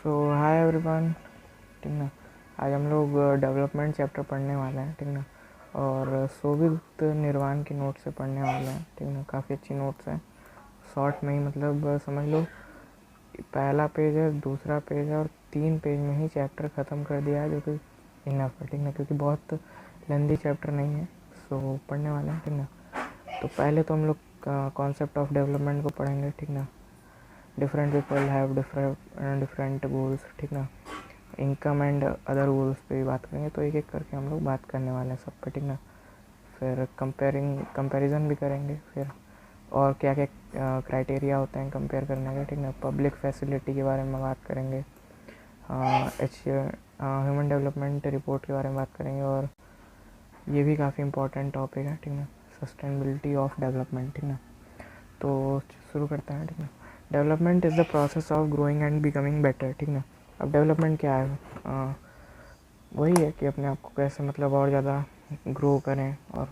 सो hi everyone, ठीक ना। आज हम लोग डेवलपमेंट चैप्टर पढ़ने वाले हैं, ठीक ना। और सोवित निर्वाण की नोट से पढ़ने वाले हैं, ठीक ना। काफ़ी अच्छी नोट्स हैं, शॉर्ट में ही मतलब समझ लो पहला पेज है, दूसरा पेज है और 3 पेज में ही चैप्टर ख़त्म कर दिया है, जो कि इनफ है, ठीक ना, क्योंकि बहुत लेंदी चैप्टर नहीं है। सो पढ़ने वाले हैं, ठीक ना। तो पहले तो हम लोग कॉन्सेप्ट ऑफ डेवलपमेंट को पढ़ेंगे, ठीक ना। Different people have different goals, ठीक ना। इनकम एंड अदर गोल्स पे भी बात करेंगे, तो एक एक करके हम लोग बात करने वाले हैं सब पे, ठीक ना। फिर कंपैरिजन भी करेंगे, फिर और क्या क्या क्राइटेरिया होते हैं कंपेयर करने के, ठीक ना। पब्लिक फैसिलिटी के बारे में बात करेंगे, ह्यूमन डेवलपमेंट रिपोर्ट के बारे में बात करेंगे, और ये भी काफ़ी इंपॉर्टेंट टॉपिक है, ठीक ना, सस्टेनेबिलिटी ऑफ डेवलपमेंट, ठीक ना। तो शुरू करते हैं, ठीक ना। Development is the process of growing and becoming better, ठीक ना। अब डेवलपमेंट क्या है? वही है कि अपने आप को कैसे मतलब और ज़्यादा ग्रो करें और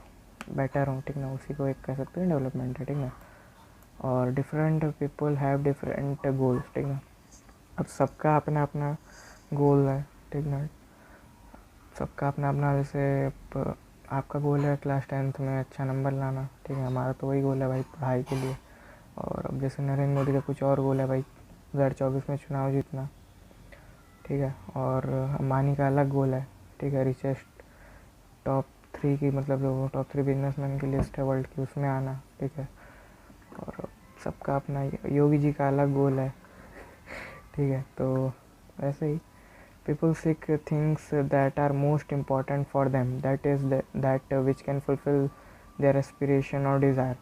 बेटर हों, ठीक ना। उसी को एक कह सकते हैं डेवलपमेंट है, ठीक ना। और different people have different goals, ठीक ना। अब सबका अपना अपना गोल है, ठीक ना। सबका अपना अपना, जैसे आपका गोल है क्लास 10th में अच्छा नंबर लाना, ठीक है। हमारा तो वही गोल है भाई, पढ़ाई के लिए। और अब जैसे नरेंद्र मोदी का कुछ और गोल है भाई, 2024 में चुनाव जीतना, ठीक है। और अंबानी का अलग गोल है, ठीक है, रिचेस्ट टॉप 3 की, मतलब जो टॉप 3 बिजनेसमैन की लिस्ट है वर्ल्ड की, उसमें आना, ठीक है। और सबका अपना, योगी जी का अलग गोल है, ठीक है। तो ऐसे ही people seek things that are most important for them, that is that which can fulfill their aspiration or desire.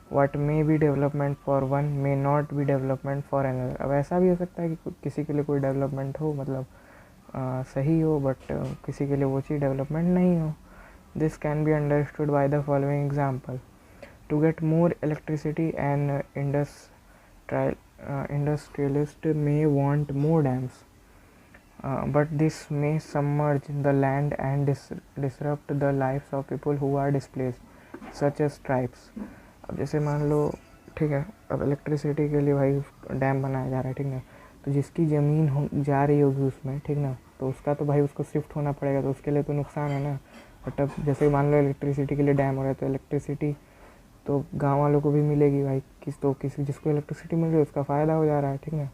What may be development for one may not be development for another. अब ऐसा भी हो सकता है कि किसी के लिए कोई डेवलपमेंट हो, मतलब सही हो, बट किसी के लिए वो चीज़ डेवलपमेंट नहीं हो. This can be understood by the following example. To get more electricity, an industrialist may want more dams. But this may submerge the land and disrupt the lives of people who are displaced, such as tribes. अब जैसे मान लो, ठीक है, अब electricity के लिए भाई dam बनाया जा रहा है, ठीक ना। तो जिसकी ज़मीन जा रही होगी उसमें, ठीक ना, तो उसका तो भाई उसको शिफ्ट होना पड़ेगा, तो उसके लिए तो नुकसान है ना। बट अब जैसे मान लो इलेक्ट्रिसिटी के लिए डैम हो रहा है, तो इलेक्ट्रिसिटी तो गाँव वालों को भी मिलेगी भाई, किसी जिसको इलेक्ट्रिसिटी मिल रही है उसका फ़ायदा हो जा रहा है, ठीक ना।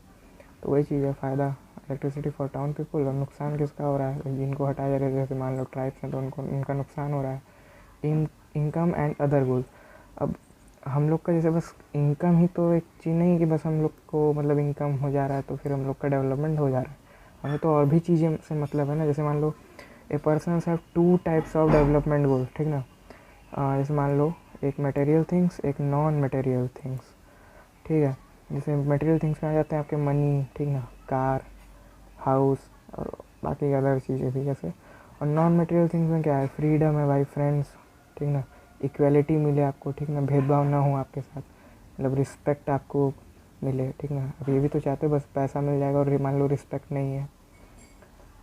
तो वही चीज़ है, फ़ायदा इलेक्ट्रिसिटी फॉर टाउन पीपल, और नुकसान किसका हो रहा है? जिनको हटाया जा रहा है, जैसे मान लो ट्राइब्स हैं, तो उनका नुकसान हो रहा है। Income and other goals. अब हम लोग का जैसे बस इनकम ही तो एक चीज़ नहीं है कि बस हम लोग को मतलब इनकम हो जा रहा है तो फिर हम लोग का डेवलपमेंट हो जा रहा है। हमें तो और भी चीज़ें से मतलब है ना। जैसे मान लो a person have 2 types of development goals, ठीक ना। जैसे मान लो एक मटेरियल थिंग्स, एक नॉन मटेरियल थिंग्स, ठीक है। जैसे मटेरियल थिंग्स में आ जाते हैं आपके मनी, ठीक ना, कार, हाउस और बाकी अदर चीज़ें भी जैसे। और नॉन मटेरियल थिंग्स में क्या है? फ्रीडम है भाई, फ्रेंड्स, ठीक ना, इक्वलिटी मिले आपको, ठीक ना, भेदभाव ना हो आपके साथ, मतलब रिस्पेक्ट आपको मिले, ठीक ना। अब ये भी तो चाहते हो बस पैसा मिल जाएगा और मान लो रिस्पेक्ट नहीं है,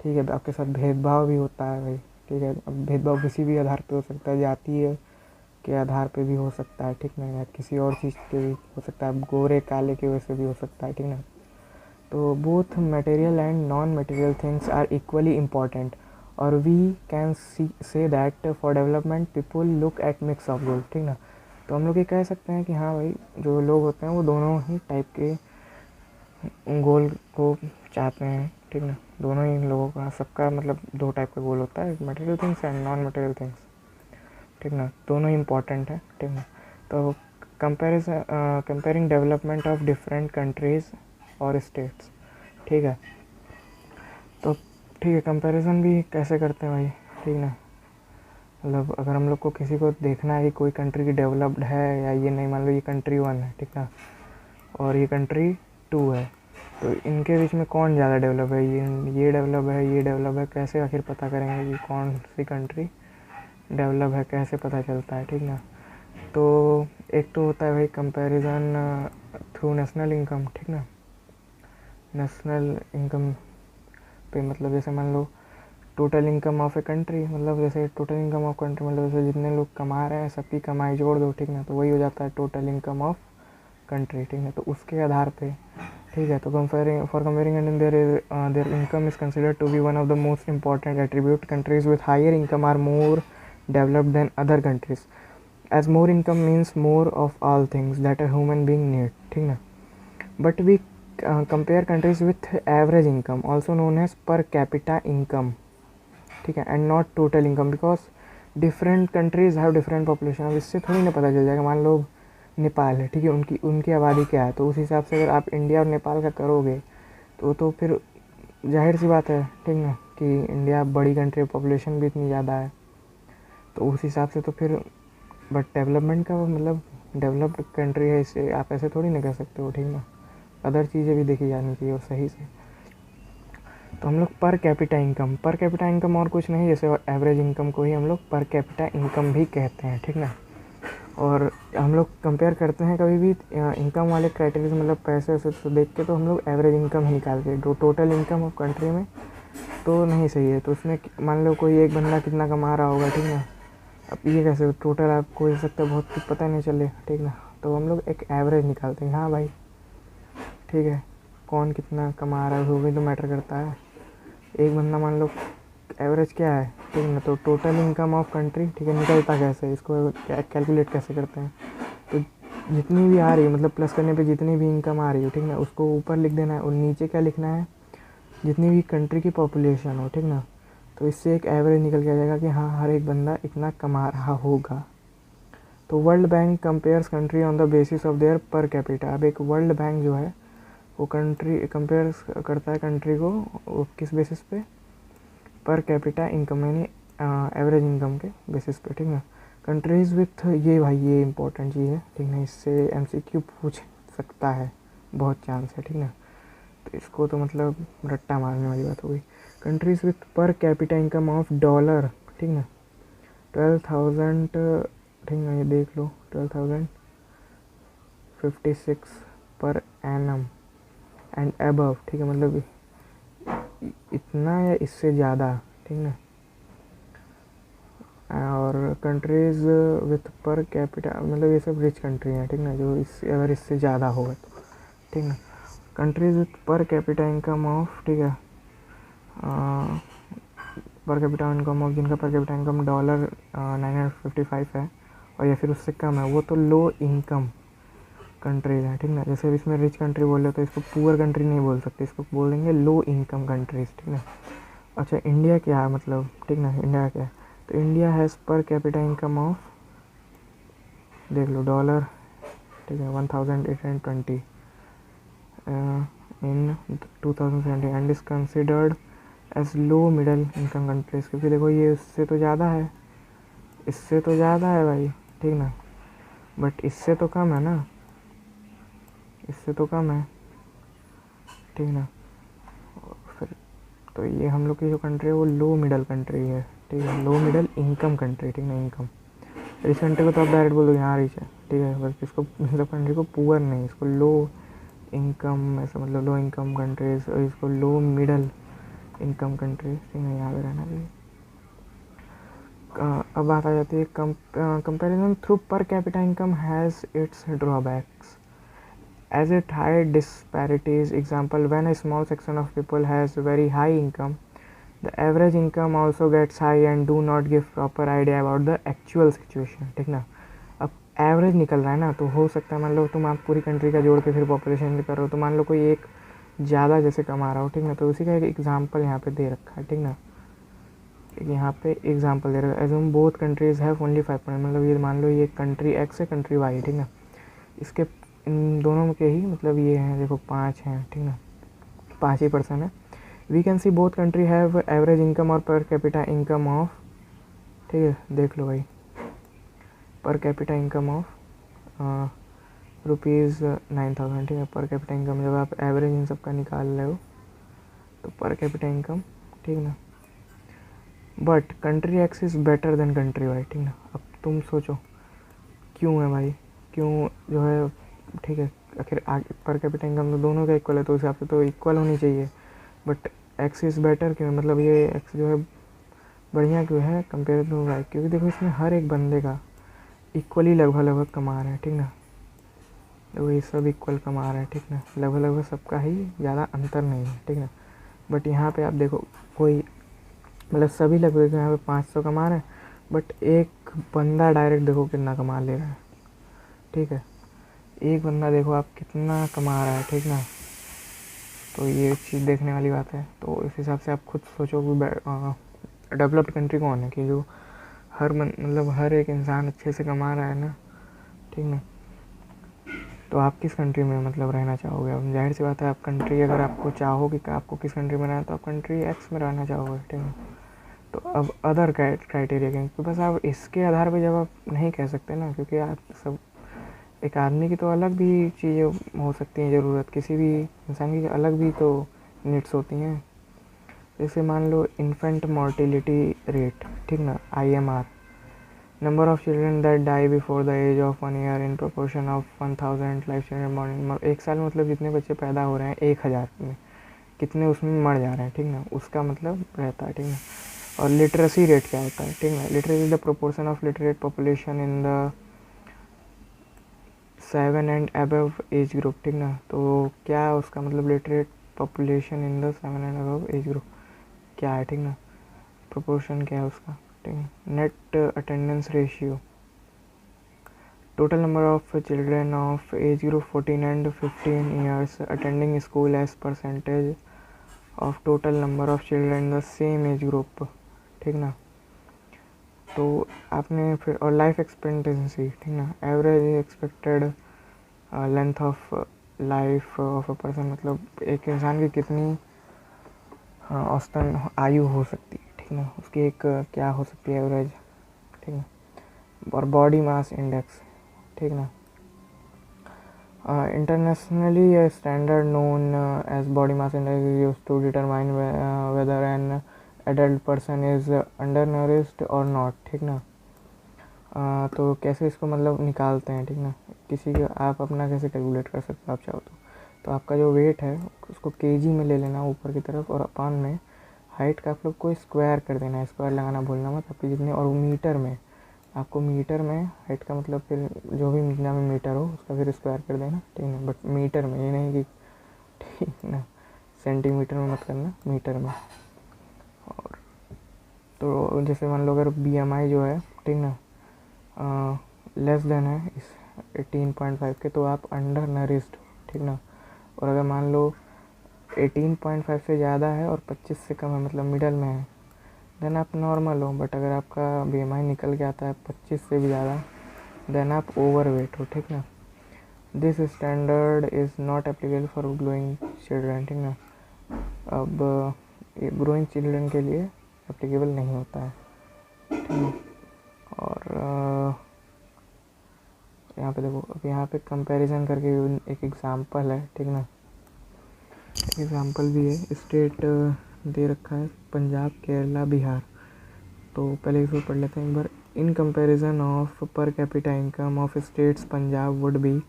ठीक है, आपके साथ भेदभाव भी होता है भाई, ठीक है। अब भेदभाव किसी भी आधार पे हो सकता है, जातीय के आधार पे भी हो सकता है, ठीक ना, या किसी और चीज़ के भी हो सकता है, गोरे काले की वजह से भी हो सकता है, ठीक ना। तो both material and non material things are equally important, और we can say that for development people look at mix of goal, ठीक ना। तो हम लोग ये कह सकते हैं कि हाँ भाई, जो लोग होते हैं वो दोनों ही टाइप के गोल को चाहते हैं, ठीक ना। दोनों ही लोगों का, सबका मतलब 2 टाइप का गोल होता है, material things and non material things, ठीक ना। दोनों ही इम्पॉर्टेंट है, ठीक ना। तो comparing development of different countries और स्टेट्स, ठीक है। तो ठीक है, कंपैरिजन भी कैसे करते हैं भाई, ठीक ना। मतलब अगर हम लोग को किसी को देखना है कि कोई कंट्री की डेवलप्ड है या ये नहीं, मान लो ये कंट्री 1 है, ठीक ना, और ये कंट्री 2 है, तो इनके बीच में कौन ज़्यादा डेवलप है? ये डेवलप है, ये डेवलप है, कैसे आखिर पता करेंगे कि कौन सी कंट्री डेवलप है? कैसे पता चलता है, ठीक ना। तो एक तो होता है भाई कंपैरिजन थ्रू नेशनल इनकम, ठीक ना। नेशनल इनकम पे मतलब जैसे मान लो total income of a country, मतलब जैसे टोटल इनकम ऑफ कंट्री मतलब जैसे जितने लोग कमा रहे हैं सबकी कमाई जोड़ दो, ठीक ना, तो वही हो जाता है टोटल इनकम ऑफ कंट्री, ठीक ना। तो उसके आधार पे ठीक है। तो comparing and their income is considered to be one of the most important attribute. Countries with higher income are more developed than other countries, as more income means more of all things that a human being need, ठीक ना। But we compare countries with average income, also known as per capita income, ठीक है, and not total income, because different countries have different population. अब इससे थोड़ी ना पता चल जाएगा, मान लो नेपाल है, ठीक है, उनकी उनकी आबादी क्या है, तो उस हिसाब से अगर आप इंडिया और नेपाल का करोगे तो फिर जाहिर सी बात है, ठीक ना, कि इंडिया बड़ी कंट्री, पॉपुलेशन भी इतनी ज़्यादा है, तो उस हिसाब से तो फिर, बट डेवलपमेंट का मतलब डेवलप्ड कंट्री है, इसे आप ऐसे थोड़ी ना कह सकते हो, ठीक ना। अदर चीज़ें भी देखी जानी चाहिए और सही से। तो हम लोग पर कैपिटा इनकम और कुछ नहीं, जैसे एवरेज इनकम को ही हम लोग पर कैपिटा इनकम भी कहते हैं, ठीक ना। और हम लोग कंपेयर करते हैं कभी भी इनकम वाले क्राइटेरिया, मतलब पैसे वैसे तो देख के, तो हम लोग एवरेज इनकम ही निकालते हैं। जो टोटल इनकम ऑफ कंट्री में तो नहीं सही है, तो उसमें मान लो कोई एक बंदा कितना कमा रहा होगा, ठीक ना। अब ये कैसे टोटल आपको हो सकता है बहुत कुछ पता नहीं चले, ठीक ना। तो हम लोग एक एवरेज निकालते हैं, हाँ भाई, ठीक है, कौन कितना कमा रहा है वो भी तो मैटर करता है। एक बंदा मान लो एवरेज क्या है, ठीक है ना, तो टोटल इनकम ऑफ कंट्री, ठीक है, निकलता कैसे, इसको कैलकुलेट कैसे करते हैं। तो जितनी भी आ रही है, मतलब प्लस करने पे जितनी भी इनकम आ रही है, ठीक ना, उसको ऊपर लिख देना है, और नीचे क्या लिखना है, जितनी भी कंट्री की पॉपुलेशन हो, ठीक ना। तो इससे एक एवरेज निकल के आ जाएगा कि हाँ हर एक बंदा इतना कमा रहा होगा। तो world bank compares country on the basis of their per capita. अब एक वर्ल्ड बैंक जो है वो कंट्री कंपेयर करता है कंट्री को, वो किस बेसिस पे, पर कैपिटा इनकम, यानी एवरेज इनकम के बेसिस पे, ठीक ना। कंट्रीज़ विथ, ये भाई ये इंपॉर्टेंट चीज़ है, ठीक ना, इससे एमसीक्यू पूछ सकता है, बहुत चांस है, ठीक ना। तो इसको तो मतलब रट्टा मारने वाली बात हो गई। कंट्रीज़ विथ पर कैपिटा इनकम ऑफ डॉलर, ठीक ना, 12,000, ठीक ना, ये देख लो 12,056 पर एनम एंड अबव, ठीक है, मतलब इतना या इससे ज़्यादा, ठीक ना। और कंट्रीज़ विथ पर कैपिटा, मतलब ये सब रिच कंट्री हैं, ठीक ना, जो इस अगर इससे ज़्यादा होगा तो, ठीक ना। कंट्रीज़ विथ पर कैपिटा इनकम ऑफ, ठीक है, पर कैपिटा इनकम ऑफ, जिनका पर कैपिटा इनकम डॉलर 955 है और या फिर उससे कम है, वो तो लो इनकम कंट्रीज़ हैं, ठीक ना। जैसे इसमें रिच कंट्री बोल रहे तो इसको पुअर कंट्री नहीं बोल सकते, इसको बोल देंगे लो इनकम कंट्रीज़, ठीक ना। अच्छा इंडिया क्या है, मतलब, ठीक ना, इंडिया क्या है, तो India has per capita income of, देख लो डॉलर, ठीक है, 1820 in 2017 and is considered as low middle income countries, क्योंकि देखो ये इससे तो ज़्यादा है, इससे तो ज़्यादा है भाई, ठीक ना, बट इससे तो कम है ना, इससे तो कम है, ठीक ना। फिर तो ये हम लोग की जो कंट्री है वो लो मिडल कंट्री है, ठीक है, लो मिडल इनकम कंट्री, ठीक ना, इनकम। रिच कंट्री को तो आप डायरेक्ट बोल दो यहाँ रिच है, ठीक है, बस इसको मतलब कंट्री को पुअर नहीं, इसको लो इनकम, ऐसा मतलब लो इनकम कंट्रीज, और इसको लो मिडल इनकम कंट्रीज, ठीक है, यहाँ पे रहना चाहिए। अब बात आ जाती है कंपेरिजन थ्रू पर capita income has its drawbacks as it high disparities. Example, when a small section of people has very high income, the average income also gets high and do not give proper idea about the actual situation, ठीक ना। अब average निकल रहा है ना, तो हो सकता है मान लो तुम आप पूरी कंट्री का जोड़ के फिर पॉपुलेशन कर रहे हो, तो मान लो कोई एक ज़्यादा जैसे कमा रहा हो, ठीक ना, तो उसी का एक एग्जाम्पल यहाँ पे दे रखा है, ठीक ना। यहाँ पे एग्जाम्पल दे रखा है, assume both countries have only 5%, मतलब ये मान लो ये कंट्री एक्स है कंट्री वाई, ठीक ना, इसके इन दोनों के ही मतलब ये हैं, देखो 5 हैं, ठीक ना, 5 ही पर्सन है। We can see both country have average income और पर कैपिटा इनकम ऑफ, ठीक है, देख लो भाई, पर कैपिटा इनकम ऑफ ₹9,000, ठीक है, पर कैपिटा इनकम जब आप एवरेज इन सब का निकाल रहे हो तो पर कैपिटा इनकम, ठीक ना। But country X is better than country Y, ठीक ना। अब तुम सोचो क्यों है भाई, क्यों जो है, ठीक है, आखिर पर कैपिटा इनकम तो दोनों का इक्वल है, तो उस हिसाब से तो इक्वल होनी चाहिए, बट एक्स इज़ बेटर क्यों, मतलब ये एक्स जो है बढ़िया क्यों है कंपेयर टू वाई, क्योंकि देखो इसमें हर एक बंदे का इक्वली लगभग लगभग कमा रहे हैं, ठीक ना। देखो ये सब इक्वल कमा रहे हैं, ठीक ना, लगभग लगभग सबका ही ज़्यादा अंतर नहीं है, ठीक ना। बट यहाँ पे आप देखो कोई मतलब सभी लगभग यहाँ पे 500 कमा रहे हैं, बट एक बंदा डायरेक्ट देखो कितना कमा ले रहा है, ठीक है। एक बंदा देखो आप कितना कमा रहा है, ठीक ना। तो ये चीज़ देखने वाली बात है। तो इस हिसाब से आप खुद सोचो कि डेवलप्ड कंट्री कौन है कि जो मतलब हर एक इंसान अच्छे से कमा रहा है ना, ठीक ना। तो आप किस कंट्री में मतलब रहना चाहोगे? अब जाहिर सी बात है, आप कंट्री अगर आपको चाहो कि आपको किस कंट्री में रहना है तो आप कंट्री एक्स में रहना चाहोगे, ठीक है। तो अब अदर क्राइटेरिया क्योंकि बस आप इसके आधार पर जब आप नहीं कह सकते ना, क्योंकि आप सब एक आदमी की तो अलग भी चीज़ें हो सकती हैं, ज़रूरत किसी भी इंसान की अलग भी तो नीड्स होती हैं। जैसे मान लो इन्फेंट मोर्टिलिटी रेट, ठीक ना, IMR, number of children that die before the age of 1 year in proportion of 1000 life children born. एक साल में मतलब जितने बच्चे पैदा हो रहे हैं 1000 में कितने उसमें मर जा रहे हैं, ठीक ना, उसका मतलब रहता है, ठीक ना। और लिटरेसी रेट क्या होता है, ठीक ना, literacy the proportion of literate population in the 7 and above age group, ठीक ना। तो क्या उसका मतलब literate population in the 7 and above age group क्या है, ठीक ना, प्रोपोर्शन क्या है उसका, ठीक है। Net attendance ratio, total number of children of age group 14 and 15 years attending school as percentage of total number of children in the same age group, ठीक ना। तो आपने फिर और लाइफ एक्सपेक्टेंसी, ठीक ना, average expected length of life of a person, मतलब एक इंसान की कितनी औसतन आयु हो सकती है, ठीक ना, उसकी एक क्या हो सकती है एवरेज, ठीक ना। और बॉडी मास इंडेक्स, ठीक ना। Internationally, a standard known as body mass index is used to determine whether an adult person is undernourished or not, ठीक ना। तो कैसे इसको मतलब निकालते हैं, ठीक ना, किसी का आप अपना कैसे कैलकुलेट कर सकते हो आप चाहो तो आपका जो वेट है उसको केजी में ले लेना ऊपर की तरफ, और अपॉन में हाइट का आप लोग को स्क्वायर कर देना है, स्क्वायर लगाना भूलना मत आपकी जितने, और मीटर में आपको मीटर में हाइट का मतलब फिर जो भी जितना में मीटर हो उसका फिर स्क्वायर कर देना, ठीक है। बट मीटर में, ये नहीं कि ठीक ना सेंटीमीटर में मत करना, मीटर में। और तो जैसे मान लो अगर BMI जो है, ठीक ना, लेस देन है इस 18.5 के, तो आप अंडर नरिश्ड, ठीक ना। और अगर मान लो 18.5 से ज़्यादा है और 25 से कम है, मतलब मिडल में है, देन आप नॉर्मल हो। बट अगर आपका BMI निकल के आता है 25 से भी ज़्यादा, देन आप ओवर वेट हो, ठीक ना। This standard is not applicable for growing children, ठीक ना। अब ये ग्रोइंग चिल्ड्रन के लिए एप्लीकेबल नहीं होता है, ठीक है। और यहाँ पे देखो, अब यहाँ पे कंपैरिजन करके एक एग्जांपल है, ठीक ना, एग्जांपल भी है। स्टेट दे रखा है पंजाब, केरला, बिहार। तो पहले इसको पढ़ लेते हैं एक बार। In comparison of per capita income of states, Punjab would be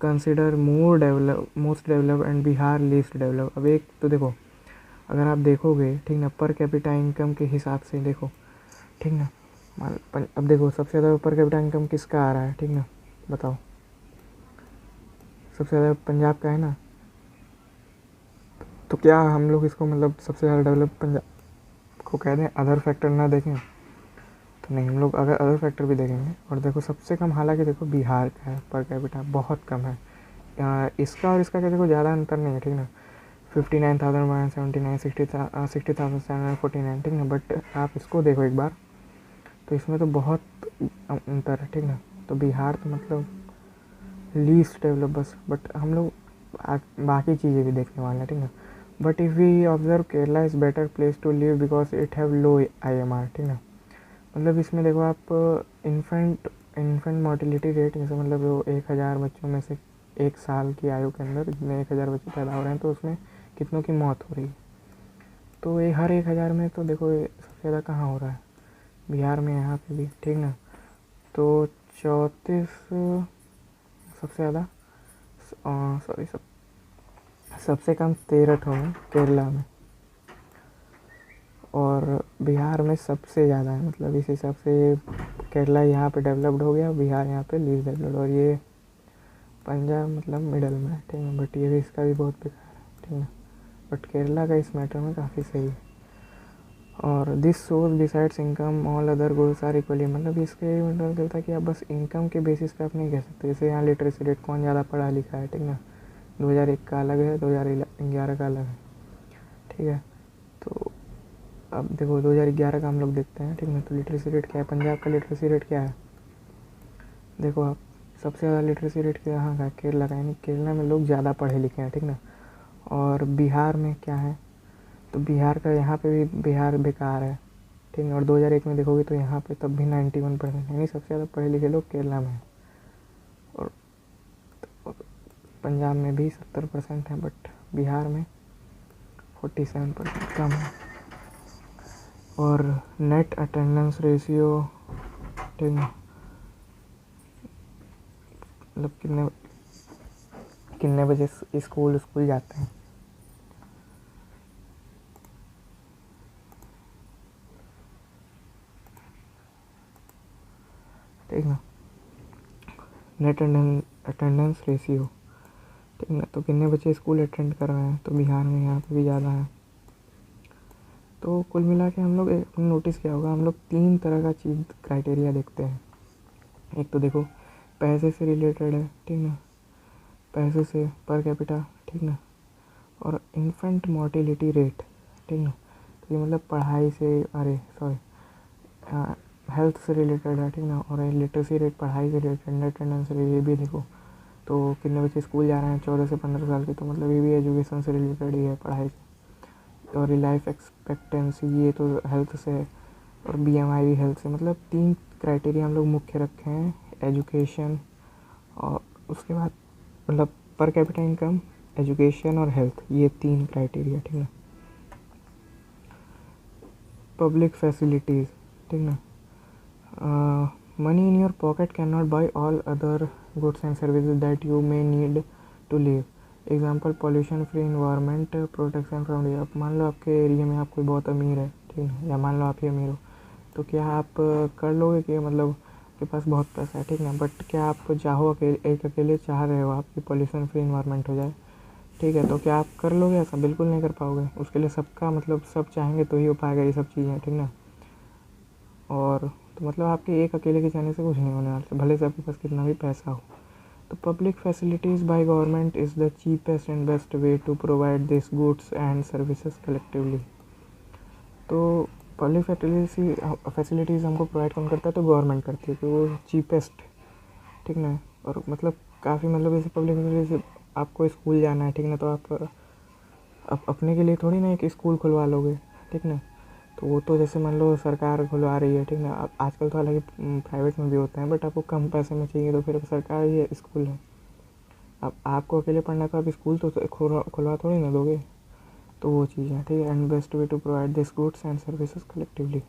consider most develop and Bihar least develop. अब एक तो देखो, अगर आप देखोगे, ठीक ना, पर कैपिटा इनकम के हिसाब से देखो, ठीक ना। अब देखो सबसे ज़्यादा पर कैपिटा इनकम किसका आ रहा है, ठीक ना, बताओ। सबसे ज़्यादा पंजाब का है ना। तो क्या हम लोग इसको मतलब सबसे ज़्यादा डेवलप पंजाब को कह दें, अदर फैक्टर ना देखें? तो नहीं, हम लोग अगर अदर फैक्टर भी देखेंगे, और देखो सबसे कम, हालांकि देखो बिहार का है पर कैपिटा, बहुत कम है। इसका और इसका क्या देखो ज़्यादा अंतर नहीं है, ठीक ना। 59,179, 60,749, ठीक ना। बट आप इसको देखो एक बार, तो इसमें तो बहुत अंतर है, ठीक ना। तो बिहार तो मतलब लीस्ट डेवलप बस, बट हम लोग बाकी चीज़ें भी देखने वाले हैं, ठीक ना। But if we observe, Kerala is better place to live because it have low IMR, ठीक ना। मतलब इसमें देखो आप इन्फेंट मोर्टिलिटी रेट, जैसे मतलब वो 1000 बच्चों में से एक साल की आयु के अंदर जितने 1000 बच्चे पैदा हो रहे हैं, तो उसमें कितनों की मौत हो रही है। तो ये हर 1000 में तो देखो सबसे ज़्यादा कहाँ हो रहा है, बिहार में, यहाँ पे भी, ठीक ना। तो 34 सबसे ज़्यादा, सॉरी सबसे कम 13 में केरला में, और बिहार में सबसे ज़्यादा है। मतलब इस हिसाब से केरला यहाँ पे डेवलप्ड हो गया, बिहार यहाँ पे लीस्ट डेवलप्ड। और ये पंजाब मतलब मिडल में है, ठीक है, बट ये भी इसका भी बहुत बेकार है, ठीक है, बट केरला का इस मैटर में काफ़ी सही है। और this source decides income all other goals are equally, मतलब इसके मतलब कहता है कि आप बस इनकम के बेसिस पे आप नहीं कह सकते। जैसे यहाँ लिटरेसी रेट कौन ज़्यादा पढ़ा लिखा है, ठीक ना, 2001 का अलग है, 2011 का अलग है, ठीक है। तो अब देखो 2011 का हम लोग देखते हैं, ठीक है, तो लिटरेसी रेट क्या है, पंजाब का लिटरेसी रेट क्या है, देखो आप, सबसे ज़्यादा लिटरेसी रेट यहाँ का है, केरला का, यानी केरला में लोग ज़्यादा पढ़े लिखे हैं, ठीक ना। और बिहार में क्या है, तो बिहार का, यहाँ पे भी बिहार बेकार है, ठीक है। और 2001 में देखोगे तो यहाँ पे तब भी 91%, यानी सबसे ज़्यादा पढ़े लिखे लोग केरला में हैं। और पंजाब में भी 70% है, बट बिहार में 47% कम है। और नेट अटेंडेंस रेशियो, ठीक है, मतलब कितने कितने बजे स्कूल जाते हैं, ठीक ना, नेट अटेंडेंस रेशियो, ठीक ना, तो कितने बच्चे स्कूल अटेंड कर रहे हैं, तो बिहार में यहाँ पे भी ज़्यादा है। तो कुल मिला के हम लोग नोटिस किया होगा, हम लोग 3 तरह का चीज़ क्राइटेरिया देखते हैं। एक तो देखो पैसे से रिलेटेड है, ठीक ना, पैसे से पर कैपिटा, ठीक ना, और इन्फेंट मोर्टेलिटी रेट, ठीक ना, तो ये मतलब पढ़ाई से, अरे सॉरी, हेल्थ से रिलेटेड है, ठीक ना, और लिटरेसी रेट पढ़ाई से रिलेटेड, अटेंडेंस रेट ये भी देखो, तो कितने बच्चे स्कूल जा रहे हैं 14 से 15 साल के, तो मतलब ये भी एजुकेशन से रिलेटेड ही है, पढ़ाई से। और लाइफ एक्सपेक्टेंसी ये तो हेल्थ से है, और BMI भी हेल्थ से, मतलब 3 क्राइटेरिया हम लोग मुख्य रखे हैं, एजुकेशन, और उसके बाद मतलब पर कैपिटा इनकम, एजुकेशन और हेल्थ, ये 3 क्राइटेरिया, ठीक ना। पब्लिक फैसिलिटीज़, ठीक ना, money in your pocket cannot buy all other goods and services that you may need to live. Example pollution free environment, protection from D. अब मान लो आपके area में आप कोई बहुत अमीर है, ठीक है, या मान लो आप ही अमीर हो, तो क्या आप कर लोगे कि मतलब आपके पास बहुत पैसा है, ठीक ना, बट क्या आप चाहो अकेले चाह रहे हो आपकी पॉल्यूशन फ्री इन्वायरमेंट हो जाए, ठीक है, तो क्या आप कर लोगे ऐसा? बिल्कुल नहीं कर पाओगे। उसके लिए सबका मतलब सब चाहेंगे तो ही हो पाएगा ये सब चीज़ें, ठीक ना। और तो मतलब आपके एक अकेले के चाहने से कुछ नहीं होने वाला, भले से आपके पास कितना भी पैसा हो। तो public facilities by government is the cheapest and best way to provide this goods and services collectively. तो पब्लिक फैसिलिटीज़ हमको प्रोवाइड कौन करता है? तो गवर्नमेंट करती है, तो वो चीपेस्ट, ठीक ना। और मतलब काफ़ी मतलब जैसे पब्लिक फैसिलिटीज, आपको स्कूल जाना है, ठीक ना, तो आप अपने के लिए थोड़ी ना एक स्कूल खुलवा लोगे, ठीक ना। तो वो तो जैसे मान लो सरकार खुलवा रही है, ठीक ना, अब आजकल तो हालांकि प्राइवेट में भी होते हैं, बट आपको कम पैसे में चाहिए तो फिर सरकार ही स्कूल है। अब आपको अकेले पढ़ना है तो आप स्कूल तो खुलवा थोड़ी ना दोगे। तो वो चीज़ है, ठीक है। And best way to provide this goods and services collectively.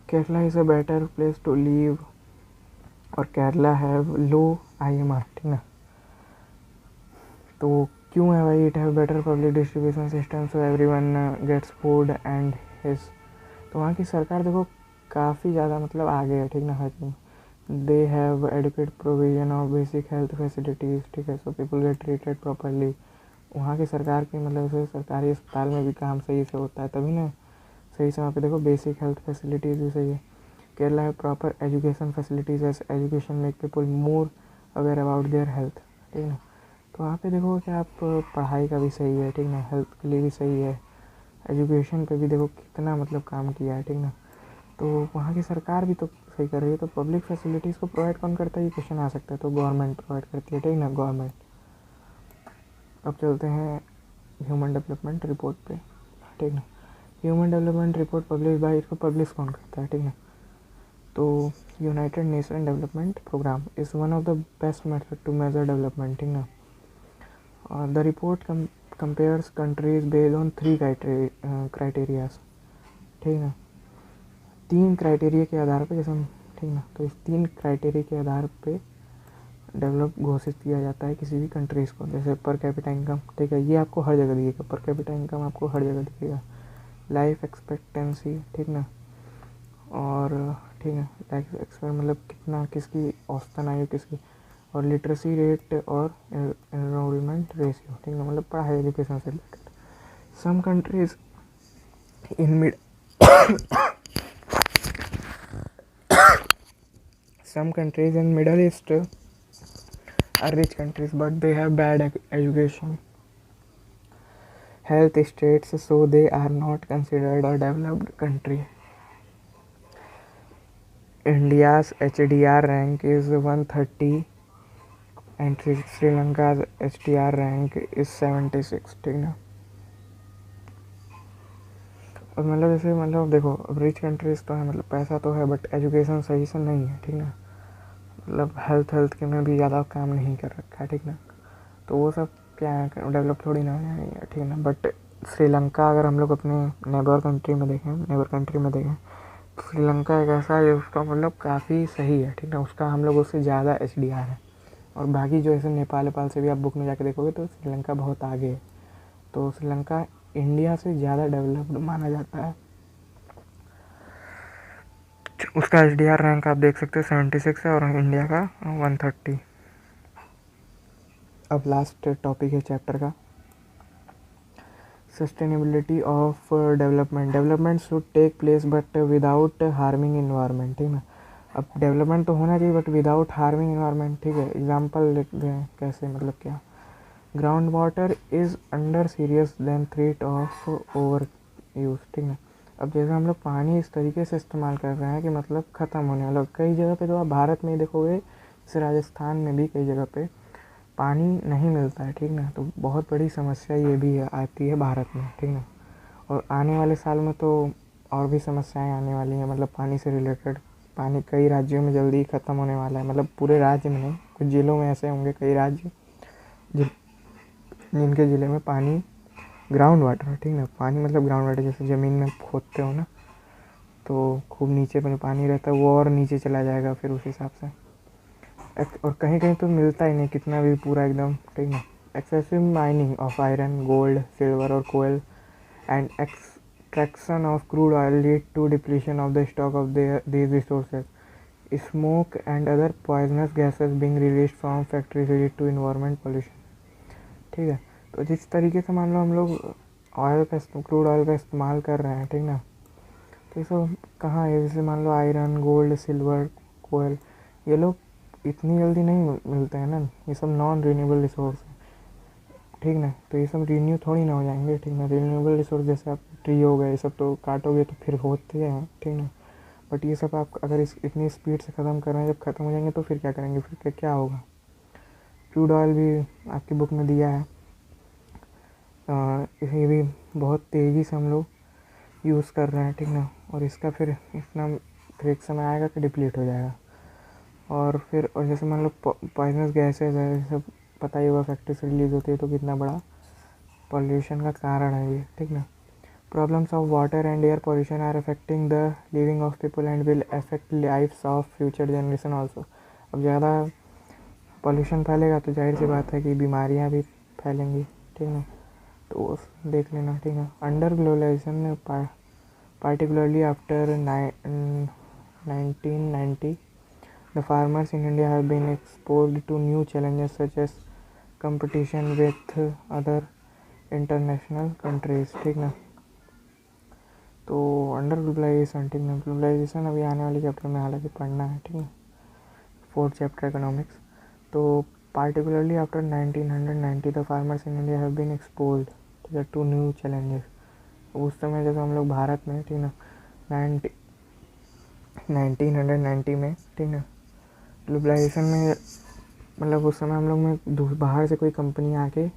Kerala is a better place to live, और केरला हैव लो IMR, ठीक ना। तो क्यों है भाई? It have better public distribution system so everyone gets food and his. तो वहाँ की सरकार देखो काफ़ी ज़्यादा मतलब आगे है, ठीक ना, हर चीज़। They have adequate provision of basic health facilities, ठीक है, so people get treated properly. वहाँ की सरकार की मतलब से सरकारी अस्पताल में भी काम सही से होता है, तभी ना सही से वहाँ पे देखो बेसिक हेल्थ फैसिलिटीज़ भी सही है। केरला है proper education facilities, as education make people more aware about their health, ठीक है। तो वहाँ पे देखो कि आप पढ़ाई का भी सही है, ठीक ना, हेल्थ के लिए भी सही है, एजुकेशन पे भी देखो कितना मतलब काम किया है, ठीक ना। तो वहाँ की सरकार भी तो सही कर रही है। तो पब्लिक फैसिलिटीज़ को प्रोवाइड कौन करता है, ये क्वेश्चन आ सकता है, तो गवर्नमेंट प्रोवाइड करती है, ठीक ना, गवर्नमेंट। अब चलते हैं ह्यूमन डेवलपमेंट रिपोर्ट पे, ठीक ना। Human development report publish by, इसको पब्लिश कौन करता है, ठीक ना, तो united nation development programme is one of the best method to measure development, ठीक ना। और the report compares countries based on 3 criterias, ठीक ना, 3 क्राइटेरिया के आधार पे, जैसे हम, ठीक ना, तो इस 3 क्राइटेरिया के आधार पे डेवलप घोषित किया जाता है किसी भी कंट्रीज़ को। जैसे पर कैपिटा इनकम, ठीक है, ये आपको हर जगह दिखेगा, पर कैपिटा इनकम आपको हर जगह दिखेगा। लाइफ एक्सपेक्टेंसी, ठीक ना, और ठीक है, लाइफ एक्सपेक्ट मतलब कितना किसकी औसतन आयु किसकी, और लिटरेसी रेट और एनरोलमेंट रेशियो, ठीक है, मतलब पढ़ाई एजुकेशन से related. Some countries in mid some countries in Middle East are rich countries, but they have bad education health states, so they are not considered a developed country. India's HDR rank is 130 and Sri Lanka's HDR rank is 76, ठीक ना। और मतलब जैसे मतलब देखो, अब rich countries तो है, मतलब पैसा तो है, बट एजुकेशन सही से नहीं है, ठीक ना। मतलब हेल्थ के में भी ज़्यादा काम नहीं कर रखा है, ठीक ना। तो वो सब क्या है, डेवलप थोड़ी ना है, ठीक है ना। बट श्रीलंका अगर हम लोग अपने नेबर कंट्री में देखें तो श्रीलंका एक ऐसा है उसका मतलब काफ़ी सही है, ठीक ना। उसका हम लोग उससे ज़्यादा HDR है। और बाकी जो ऐसे नेपाल से भी आप बुक में जाके देखोगे तो श्रीलंका बहुत आगे है। तो श्रीलंका इंडिया से ज़्यादा डेवलप्ड माना जाता है। उसका HDR रैंक आप देख सकते हो 76 है और इंडिया का 130। अब लास्ट टॉपिक है चैप्टर का, sustainability of development should take place but without harming environment, ठीक है। अब डेवलपमेंट तो होना चाहिए बट विदाउट हार्मिंग इन्वायरमेंट, ठीक है। एग्जांपल लिख दें कैसे, मतलब क्या, ground water is under serious then threat of over use, ठीक है। अब जैसे हम लोग पानी इस तरीके से इस्तेमाल कर रहे हैं कि मतलब ख़त्म होने वाला, कई जगह पे तो आप भारत में ही देखोगे, जैसे राजस्थान में भी कई जगह पे पानी नहीं मिलता है, ठीक ना। तो बहुत बड़ी समस्या ये भी आती है भारत में, ठीक ना। और आने वाले साल में तो और भी समस्याएं आने वाली हैं, मतलब पानी से रिलेटेड। पानी कई राज्यों में जल्दी ही ख़त्म होने वाला है, मतलब पूरे राज्य में नहीं, कुछ ज़िलों में ऐसे होंगे कई राज्य जिनके ज़िले में पानी ग्राउंड वाटर है, ठीक ना। पानी मतलब ग्राउंड वाटर, जैसे ज़मीन में खोदते हो ना, तो खूब नीचे में पानी रहता है, वो और नीचे चला जाएगा फिर उस हिसाब से। और कहीं कहीं तो मिलता ही नहीं, कितना भी पूरा एकदम, ठीक है। Excessive mining of iron, gold, silver और कोयल and extraction of crude oil lead to depletion of the stock of these resources. Smoke and other poisonous gases being released from factories lead to environment pollution, ठीक है। तो जिस तरीके से मान लो हम लोग क्रूड ऑयल का इस्तेमाल कर रहे हैं, ठीक ना, तो ये सब कहाँ है, जैसे मान लो आयरन, गोल्ड, सिल्वर, कोयल, ये लोग इतनी जल्दी नहीं मिलते हैं ना, ये सब नॉन रीन्यूएबल रिसोर्स है, ठीक ना। तो ये सब रीन्यू थोड़ी ना हो जाएंगे, ठीक ना। रीन्यूएबल रिसोर्स जैसे आप ट्री हो गए, ये सब तो काटोगे तो फिर होते हैं, ठीक ना। बट ये सब आप अगर इतनी स्पीड से ख़त्म कर रहे हैं, जब ख़त्म हो जाएंगे तो फिर क्या करेंगे, फिर क्या होगा। क्रूड ऑयल भी आपकी बुक में दिया है, ये भी बहुत तेज़ी से हम लोग यूज़ कर रहे हैं, ठीक ना। और इसका फिर एक समय आएगा कि डिप्लीट हो जाएगा। और फिर और जैसे मान लो पॉइजनस गैसेज है, जैसे पता ही होगा फैक्ट्री से रिलीज़ होती है, तो कितना बड़ा पॉल्यूशन का कारण है ये, ठीक ना। Problems of water and air pollution are affecting the living of people and will affect lifes of future generation also. अब ज़्यादा पॉल्यूशन फैलेगा तो जाहिर सी बात है कि बीमारियाँ भी फैलेंगी, ठीक ना। तो देख लेना, ठीक है। Under globalisation particularly after 1990, the farmers in India have been exposed to new challenges such as competition with other international countries, ठीक ना। तो अंडर ग्लोबलाइजेशन, ठीक ना, ग्लोबलाइजेशन अभी आने वाले चैप्टर में हालांकि पढ़ना है, ठीक है, 4th चैप्टर इकोनॉमिक्स। तो particularly after 1990 the farmers in India have been exposed to new challenges। उस समय जब हम लोग भारत में, ठीक ना, 1990 में, ठीक ना, ग्लोबलाइजेशन में मतलब उस समय हम लोग में बाहर से कोई कंपनी आके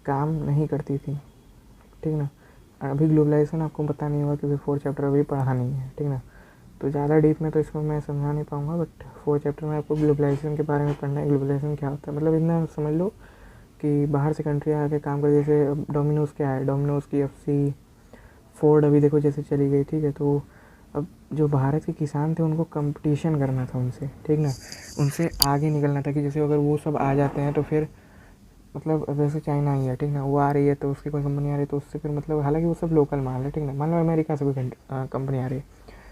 काम नहीं करती थी, ठीक ना। अभी ग्लोबलाइजेशन आपको पता नहीं होगा क्योंकि 4th चैप्टर अभी पढ़ा नहीं है, ठीक ना। तो ज़्यादा डीप में तो इसको मैं समझा नहीं पाऊँगा, बट 4th चैप्टर में आपको ग्लोबलाइजेशन के बारे में पढ़ना है। ग्लोबलाइजेशन क्या होता है, मतलब इतना समझ लो कि बाहर से कंट्री आके काम कर, जैसे डोमिनोज़ क्या है, डोमिनोज़, KFC, फोर्ड अभी देखो जैसे चली गई, ठीक है। तो अब जो भारत के किसान थे उनको कंपटीशन करना था उनसे, ठीक ना, उनसे आगे निकलना था कि जैसे अगर वो सब आ जाते हैं तो फिर मतलब जैसे चाइना ही है, ठीक ना, वो आ रही है तो उसकी कोई कंपनी आ रही है तो उससे फिर मतलब, हालांकि वो सब लोकल माल है, ठीक ना। मान लो अमेरिका से कोई कंपनी आ रही है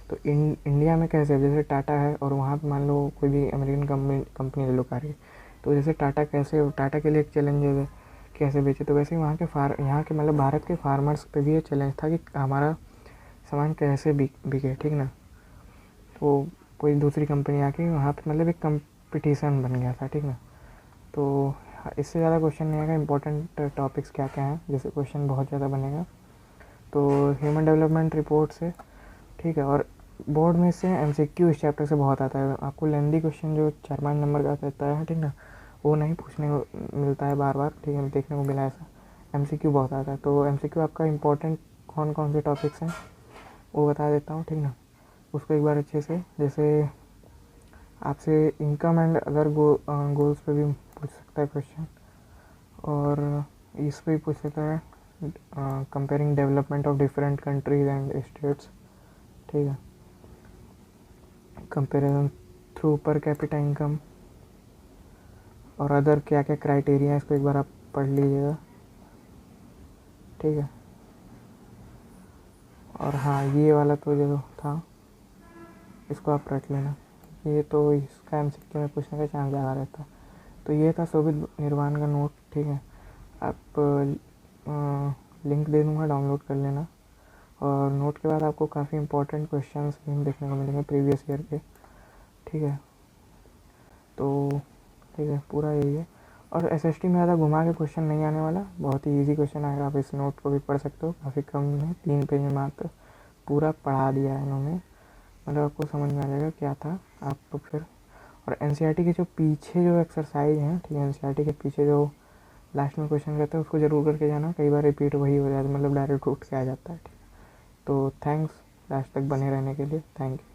तो इंडिया में कैसे, जैसे टाटा है और वहाँ पे मान लो कोई भी अमेरिकन कंपनी लोग आ रही है, तो जैसे टाटा के लिए एक चैलेंजेस है कैसे बेचे, तो वैसे ही यहाँ के मतलब भारत के फार्मर्स पे भी ये चैलेंज था कि हमारा सामान कैसे बिके, ठीक ना। तो कोई दूसरी कंपनी आके वहाँ पे मतलब एक कंपटीशन बन गया था, ठीक ना। तो इससे ज़्यादा क्वेश्चन नहीं आएगा। इंपॉर्टेंट टॉपिक्स क्या क्या हैं, जैसे क्वेश्चन बहुत ज़्यादा बनेगा। तो ह्यूमन डेवलपमेंट रिपोर्ट से, ठीक है। और बोर्ड में से MCQ इस चैप्टर से बहुत आता है। आपको लेंदी क्वेश्चन जो 4-5 नंबर का रहता है, ठीक ना, वो नहीं पूछने को मिलता है बार बार, ठीक है, देखने को मिला ऐसा। MCQ बहुत आता है। तो MCQ आपका इंपॉर्टेंट कौन कौन से टॉपिक्स हैं वो बता देता हूँ, ठीक ना। उसको एक बार अच्छे से, जैसे आपसे इनकम एंड अदर गोल्स पे भी पूछ सकता है क्वेश्चन, और इस पे भी पूछ सकता है comparing development of different countries and states, ठीक है। कंपेरिजन थ्रू पर कैपिटा इनकम और अदर क्या क्या क्राइटेरिया है, इसको एक बार आप पढ़ लीजिएगा, ठीक है। और हाँ, ये वाला तो जो था इसको आप रख लेना, ये तो इसका MCQ में पूछने का चांस ज़्यादा रहता है। तो ये था शोभित निर्वाण का नोट, ठीक है। आप लिंक दे दूँगा, डाउनलोड कर लेना। और नोट के बाद आपको काफ़ी इंपॉर्टेंट क्वेश्चंस भी देखने को मिलेंगे प्रीवियस ईयर के, ठीक है। तो ठीक है, पूरा यही है। और SST में ज़्यादा घुमा के क्वेश्चन नहीं आने वाला, बहुत ही इजी क्वेश्चन आएगा। आप इस नोट को भी पढ़ सकते हो, काफ़ी कम में 3 पेज में मात्र पूरा पढ़ा दिया है इन्होंने, मतलब आपको समझ में आ जाएगा क्या था। आप तो फिर और NCERT के जो पीछे जो एक्सरसाइज हैं, ठीक है, NCERT के पीछे जो लास्ट में क्वेश्चन रहता है उसको ज़रूर करके जाना। कई बार रिपीट वही हो जाता है, मतलब डायरेक्ट उठ के आ जाता है, ठीक है। तो थैंक्स लास्ट तक बने रहने के लिए, थैंक यू।